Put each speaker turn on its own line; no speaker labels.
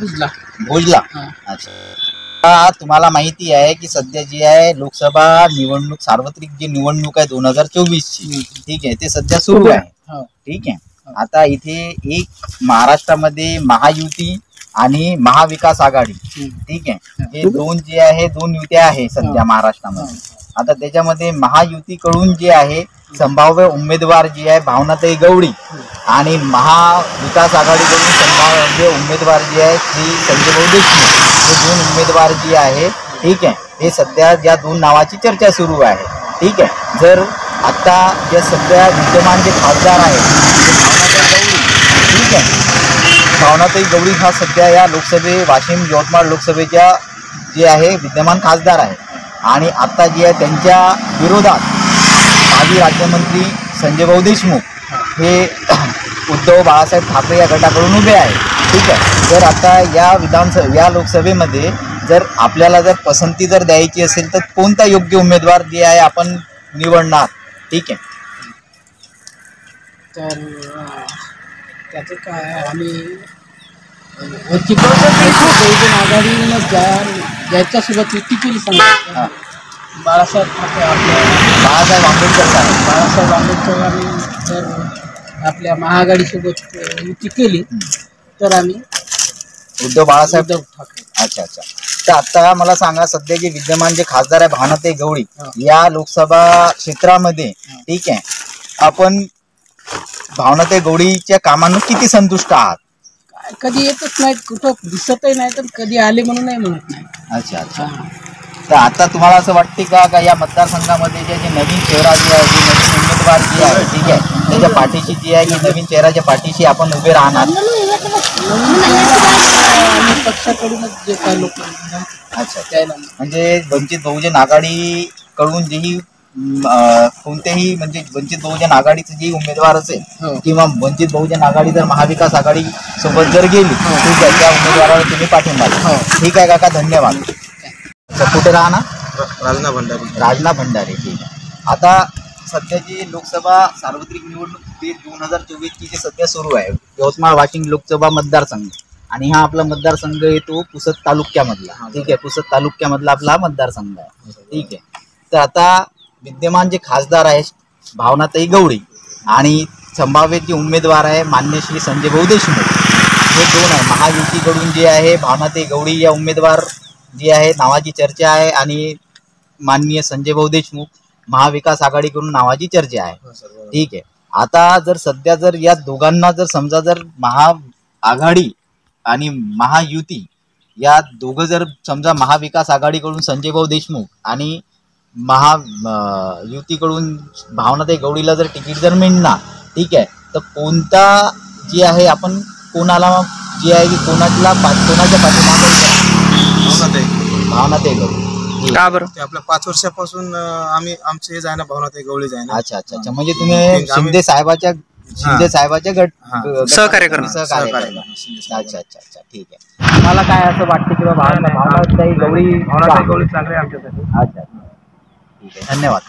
भोजला। अच्छा, तुम्हाला माहिती आहे की सध्या जी आहे लोकसभा निवडणूक, सार्वत्रिक जी निवडणूक आहे 2024 ची, ठीक आहे, ते सध्या सुरू आहे। ठीक आहे, आता इथे एक महाराष्ट्रामध्ये महायुती आणि महाविकास आघाडी, ठीक आहे, हे दोन जे आहे, दोन युत्या आहे सध्या महाराष्ट्रामध्ये। आता त्याच्यामध्ये महायुतीकडून जे आहे संभाव्य उमेदवार जी आहे भावनाताई गवळी आणि महाविकास आघाडीकडून संभाव्य उमेदवार जे आहे श्री संजय भाऊ देशमुख, हे दोन उमेदवार जी आहे, ठीक आहे, हे सध्या या दोन नावाची चर्चा सुरू आहे। ठीक आहे, जर आता जे सध्या विद्यमान जे खासदार आहेत भावनाताई गवळी, ठीक आहे, भावनाताई गवळी हा सध्या या वाशिम यवतमाळ लोकसभेच्या जे आहे विद्यमान खासदार आहे आणि आता जे आहे त्यांच्या विरोधात माजी राज्यमंत्री संजय भाऊ देशमुख हे उद्धव बाळासाहेब ठाकरे या गटाकडून उभे आहे। ठीक आहे, जर आता या लोकसभेमध्ये जर आपल्याला जर पसंती जर द्यायची असेल तर कोणता योग्य उमेदवार जे आहे आपण निवडणार? ठीक आहे,
तर त्याचं काय आम्ही बहुजन आघाडीनं ज्याच्यासोबत युती केली सांगा बाळासाहेब ठाकरे,
बाळासाहेब
आंबेडकरांनी जर आपल्या महाआघाडीसोबत युती केली तर आम्ही
उद्धव
ठाकरे।
अच्छा अच्छा, तर आता मला सांगा सध्या जे विद्यमान जे खासदार आहे भावनाताई गवळी या लोकसभा क्षेत्रामध्ये, ठीक आहे, आपण भावनाताई गवळीच्या कामांना किती संतुष्ट आहात?
कधी येतच नाहीत, कुठं दिसतही नाही, तर कधी आले म्हणून नाही म्हणत नाही।
अच्छा अच्छा, तर आता तुम्हाला असं वाटते का या मतदारसंघामध्ये जे नवीन चेहरा जे आहे, जे नवीन उमेदवार जे आहे, ठीक आहे, त्याच्या पाठीशी जी आहे की नवीन चेहऱ्याच्या पाठीशी आपण उभे राहणार?
पक्षाकडूनच जे काही लोक,
अच्छा, म्हणजे वंचित बहुजन आघाडी कडून जेही कोणतेही म्हणजे वंचित बहुजन आघाडीचे जे उमेदवार असेल किंवा वंचित बहुजन आघाडी जर महाविकास आघाडी सोबत जर गेली, ठीक आहे, त्या उमेदवाराला तुम्ही पाठिंबा द्या। ठीक आहे काका, धन्यवाद। कुठे राहणार? राजना भंडारी। ठीक आहे, आता सध्याची लोकसभा सार्वत्रिक निवडणूक 2024 ची जी सध्या सुरू आहे यवतमाळ वाशिम लोकसभा मतदारसंघ, आणि हा आपला मतदारसंघ येतो पुसद तालुक्यामधला। ठीक आहे, पुसद तालुक्यामधला आपला हा मतदारसंघ आहे। ठीक आहे, तर आता विद्यमान जे खासदार आहे भावनाताई गवळी आणि संभाव्य जे उमेदवार आहे मान्य श्री संजय भाऊ देशमुख, हे दोन आहे। महायुतीकडून जे आहे भावनाताई गवळी या उमेदवार जी आहे नावाची चर्चा आहे आणि माननीय संजय भाऊ देशमुख महाविकास आघाडीकडून नावाची चर्चा आहे। ठीक आहे, आता जर सध्या जर या दोघांना जर समजा जर महाआघाडी आणि महायुती या दोघं जर समजा महाविकास आघाडीकडून संजय भाऊ देशमुख आणि महायुतीकडून भावनाताई गवळीला जर तिकीट जर मिळणार, ठीक आहे, तर कोणता जी आहे आपण कोणाला जी आहे की कोणाच्या पाठीमागे भावनाताई गवळी
का बरं?
ते आपल्या 5 वर्षापासून आमचे हे जाय ना भावनाताई गवळी जाय ना।
अच्छा अच्छा अच्छा, म्हणजे तुम्ही शिंदे साहेबाच्या गट
सहकार्य करणार।
अच्छा अच्छा अच्छा, ठीक आहे। तुम्हाला काय असं वाटतं की भावनाताई गवळी
चांगले आमच्यासाठी?
अच्छा, ठीक आहे, धन्यवाद।